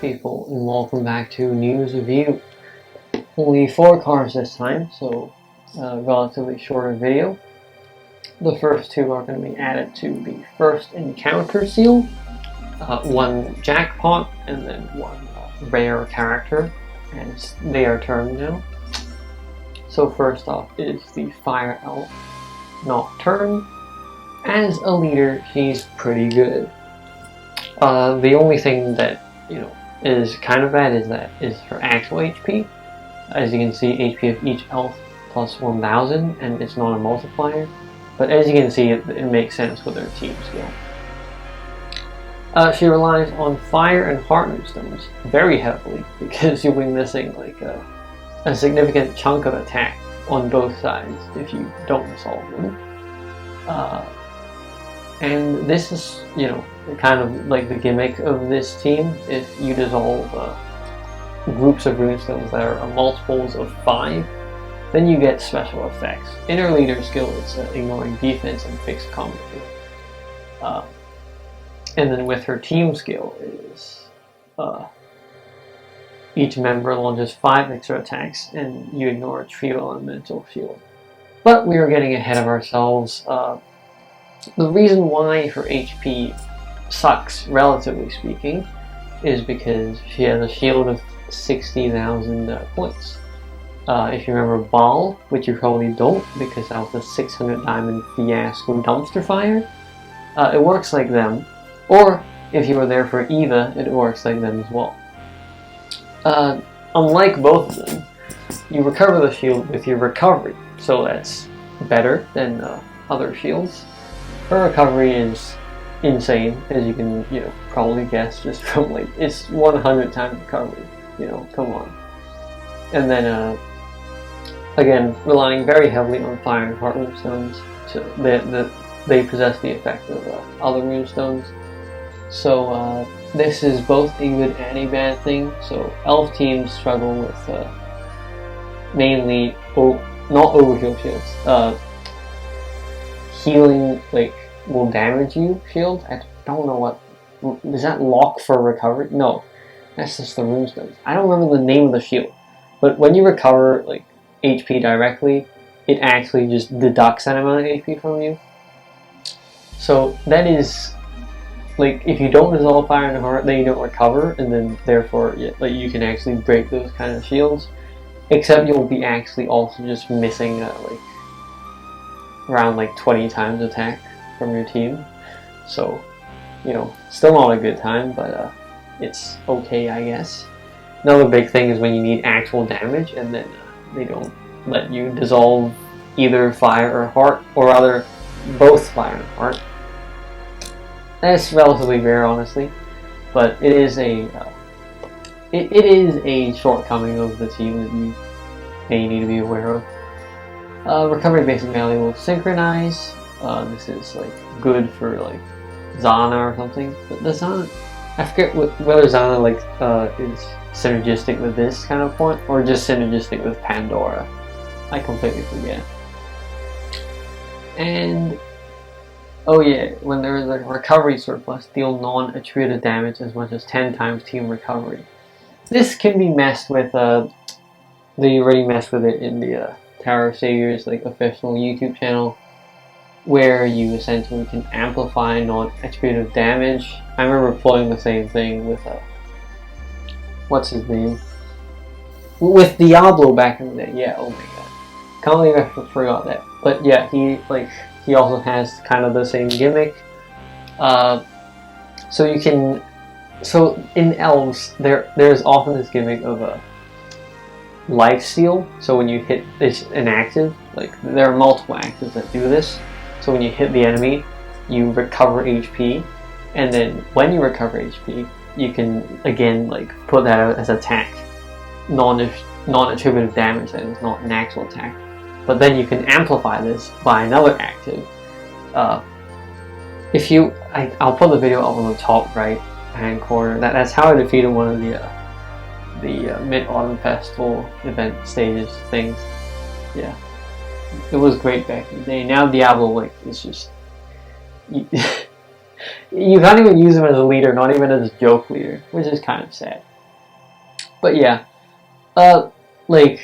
people, and welcome back to News Review. Only 4 cards this time, so a relatively shorter video. The first 2 are going to be added to the first encounter seal, 1 jackpot, and then 1 rare character, as they are termed now. So first off is the Fire Elf Nocturne. As a leader, she's pretty good. The only thing that, is kind of bad is her actual HP. As you can see, HP of each elf plus 1000, and it's not a multiplier. But as you can see, it makes sense with her team skill. She relies on fire and heart moonstones very heavily, because you'll be missing like a significant chunk of attack on both sides if you don't resolve them. And this is, kind of like the gimmick of this team. If you dissolve groups of runestones that are multiples of 5, then you get special effects. In her leader skill, it's ignoring defense and fixed combo. And then with her team skill is each member launches 5 extra attacks, and you ignore a trio elemental shield. But we are getting ahead of ourselves. The reason why her HP sucks, relatively speaking, is because she has a shield of 60,000 points. If you remember Ball, which you probably don't, because that was the 600 diamond fiasco dumpster fire, it works like them. Or, if you were there for Eva, it works like them as well. Unlike both of them, you recover the shield with your recovery, so that's better than other shields. Her recovery is insane, as you can, probably guess just from it's 100 times recovery. Come on. And then, again, relying very heavily on fire and heart runestones, they possess the effect of other runestones. So this is both a good and a bad thing. So elf teams struggle with mainly not overheal shields. Healing will damage you shield. I don't know what is that lock for recovery? No, that's just the runestones. I don't remember the name of the shield, but when you recover HP directly, it actually just deducts that amount of HP from you. So that is if you don't dissolve fire and heart, then you don't recover, and then therefore you can actually break those kind of shields. Except you'll be actually also just missing around 20 times attack from your team. So, still not a good time, but it's okay, I guess. Another big thing is when you need actual damage, and then they don't let you dissolve either fire or heart, or rather, both fire and heart. That's relatively rare, honestly, but it is a it is a shortcoming of the team that you may need to be aware of. Recovery basic value will synchronize. This is good for Zana or something. But the Zana, I forget whether Zana is synergistic with this kind of point or just synergistic with Pandora. I completely forget. And oh yeah, when there is a recovery surplus, deal non-attributed damage as much as 10 times team recovery. This can be messed with. They already messed with it in the Tower of Saviors official YouTube channel, where you essentially can amplify non-attributive damage. I remember pulling the same thing with what's his name? With Diablo back in the day. Yeah, oh my god, can't believe I forgot that. But yeah, he also has kind of the same gimmick. So you can. So in elves, there's often this gimmick of a lifesteal. So when you hit this inactive, there are multiple actives that do this. So when you hit the enemy, you recover HP, and then when you recover HP, you can again put that out as attack, non-attributive damage, that is not an actual attack. But then you can amplify this by another active. I'll put the video up on the top right hand corner. That's how I defeated one of the Mid-Autumn Festival event stages things. Yeah, it was great back in the day. Now Diablo is just you can't even use him as a leader, not even as a joke leader, which is kind of sad. But yeah, like,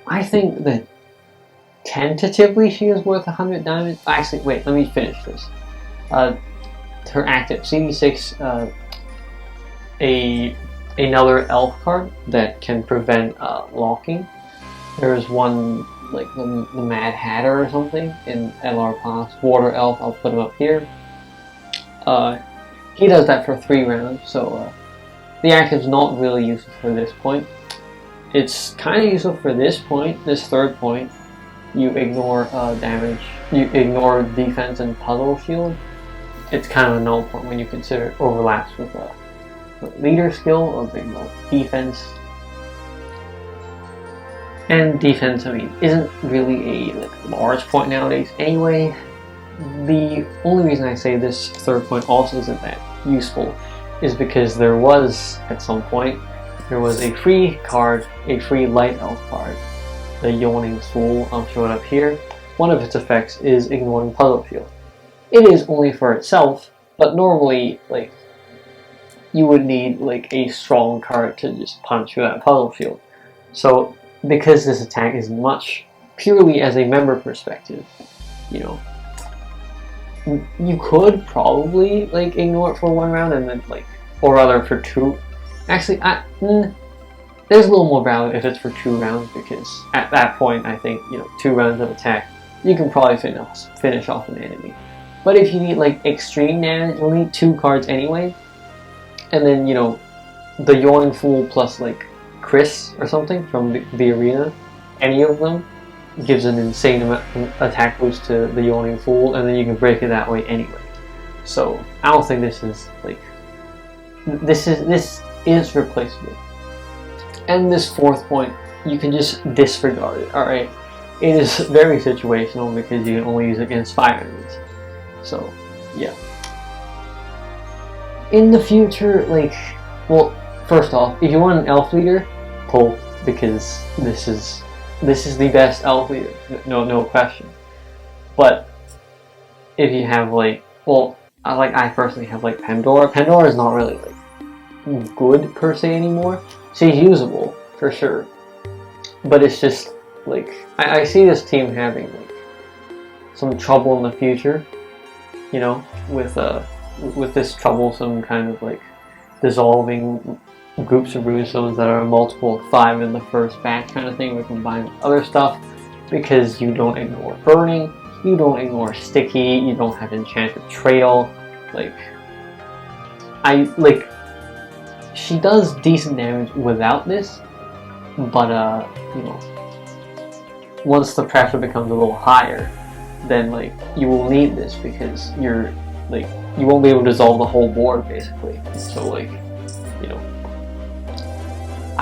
I think that tentatively she is worth 100 diamonds. Actually, wait, let me finish this. Her active CD6, another elf card that can prevent locking. There's one like the Mad Hatter or something in LR Pass. Water elf, I'll put him up here. He does that for 3 rounds, so the active's not really useful for this point. It's kind of useful for this point, this 3rd point. You ignore damage, you ignore defense and puzzle shield. It's kind of a null point when you consider it overlaps with leader skill of defense. And defense, I mean, isn't really a large point nowadays anyway. The only reason I say this 3rd point also isn't that useful is because there was, at some point, there was a free card, a free light elf card, the Yawning Fool. I'll show it up here. One of its effects is ignoring puzzle shield. It is only for itself, but normally, like, you would need like a strong card to just punch through that puzzle shield. So, because this attack is much purely as a member perspective, you know, you could probably like ignore it for 1 round and then like, or rather for 2. Actually, there's a little more value if it's for 2 rounds, because at that point, I think, you know, 2 rounds of attack, you can probably finish off an enemy. But if you need like extreme damage, you'll need 2 cards anyway. And then, you know, the Yawning Fool plus like Chris or something from the arena, any of them gives an insane amount of attack boost to the Yawning Fool, and then you can break it that way anyway. So I don't think this is like, this is replaceable. And this 4th point, you can just disregard it. All right, it is very situational because you can only use it against 5 enemies. So yeah. In the future, like, well, first off, if you want an elf leader, pull, because this is the best elf leader, no question. But if you have like, well, I personally have like Pandora. Pandora is not really like good per se anymore. She's usable for sure, but it's just like I see this team having like some trouble in the future, you know, with this troublesome kind of like dissolving groups of runestones that are a multiple of 5 in the first batch kind of thing, we combine with other stuff, because you don't ignore burning, you don't ignore sticky, you don't have enchanted trail. Like, she does decent damage without this, but you know, once the pressure becomes a little higher, then like you will need this, because you're like, you won't be able to dissolve the whole board basically. So like, you know,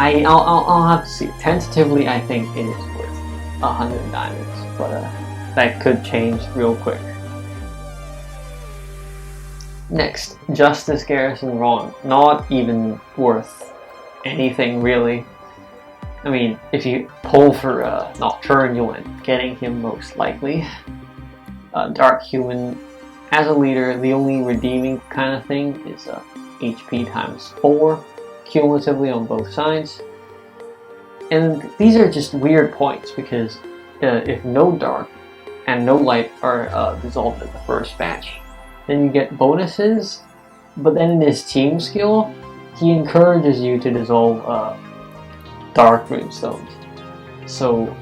I'll have to see. Tentatively, I think it is worth 100 diamonds, but that could change real quick. Next, Justice Garrison Ron. Not even worth anything really. I mean, if you pull for Nocturne, you'll end up getting him most likely. Dark Human. As a leader, the only redeeming kind of thing is HP times 4, cumulatively on both sides. And these are just weird points, because if no dark and no light are dissolved in the first batch, then you get bonuses, but then in his team skill, he encourages you to dissolve dark runestones. So,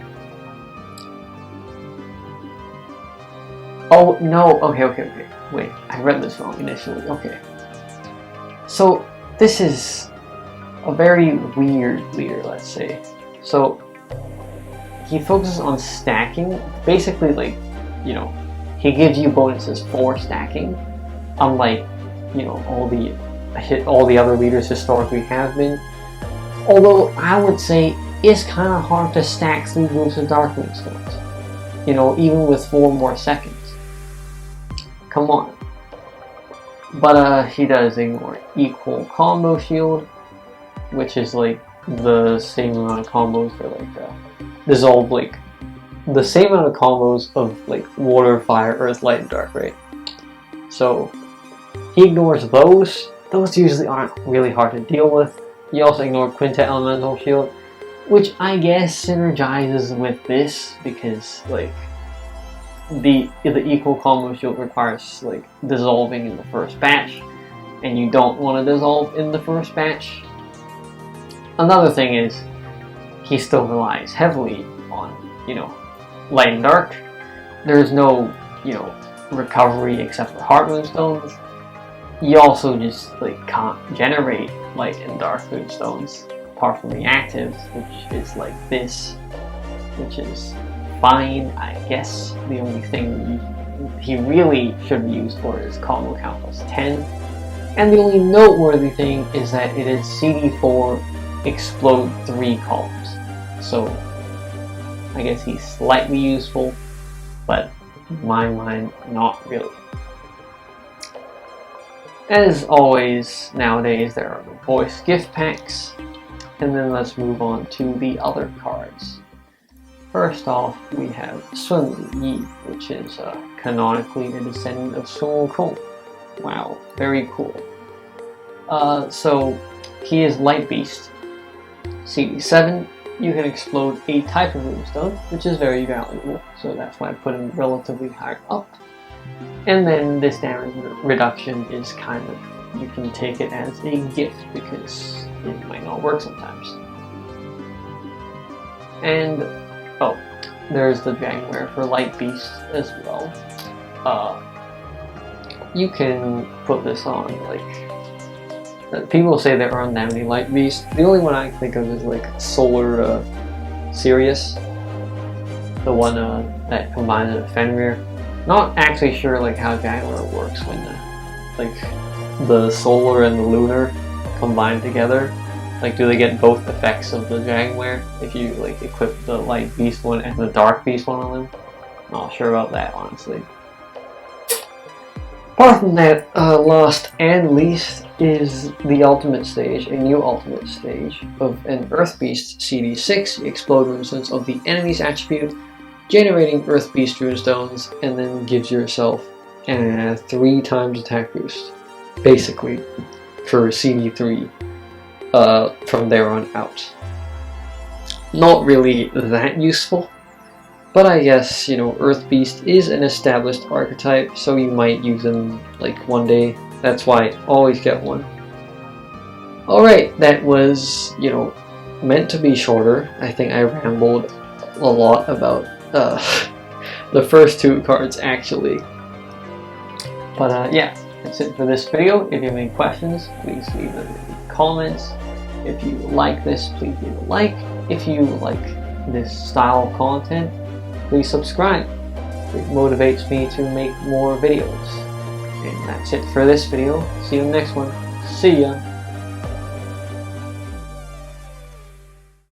oh no, okay, wait, I read this wrong initially, okay. So, this is a very weird leader, let's say. So, he focuses on stacking, basically like, you know, he gives you bonuses for stacking, unlike, you know, all the other leaders historically have been. Although I would say it's kind of hard to stack 3 groups of dark runestones, you know, even with 4 more seconds. Come on. But he does ignore equal combo shield, which is like the same amount of combos for like dissolve, like the same amount of combos of like water, fire, earth, light, and dark, right? So he ignores those. Those usually aren't really hard to deal with. You also ignore Quintet Elemental Shield, which I guess synergizes with this because like the equal combo shield requires like dissolving in the first batch, and you don't want to dissolve in the first batch. Another thing is he still relies heavily on, you know, light and dark. There's no, you know, recovery except for heart moonstones. You also just like can't generate light and dark moonstones apart from the actives, which is like this, which is fine, I guess. The only thing he really should be used for is combo count plus 10. And the only noteworthy thing is that it is CD4 explode 3 columns. So I guess he's slightly useful, but in my mind, not really. As always, nowadays there are no voice gift packs. And then let's move on to the other cards. First off, we have Sun Yi, which is canonically the descendant of Sun Wukong. Wow, very cool. So he is Light Beast. CD7, you can explode a type of moonstone, which is very valuable, so that's why I put him relatively higher up. And then this damage reduction is kind of, you can take it as a gift because it might not work sometimes. And oh, there's the Jaguar for Light Beast as well. You can put this on, like, people say there aren't that many Light Beasts. The only one I can think of is like Solar Sirius, the one that combines with Fenrir. Not actually sure like how Jaguar works when like the solar and the lunar combine together. Like, do they get both effects of the Jaguar if you like equip the Light Beast one and the Dark Beast one on them? Not sure about that, honestly. Apart from that, last and least is the ultimate stage, a new ultimate stage of an Earth Beast CD6. You explode runestones of the enemy's attribute, generating Earth Beast runestones, and then gives yourself a 3 times attack boost, basically, for CD3 from there on out. Not really that useful, but I guess, you know, Earth Beast is an established archetype, so you might use them like one day. That's why I always get one. Alright, that was, you know, meant to be shorter. I think I rambled a lot about the first 2 cards actually. But yeah, that's it for this video. If you have any questions, please leave them in the comments. If you like this, please leave a like. If you like this style of content, please subscribe. It motivates me to make more videos. And that's it for this video. See you in the next one. See ya!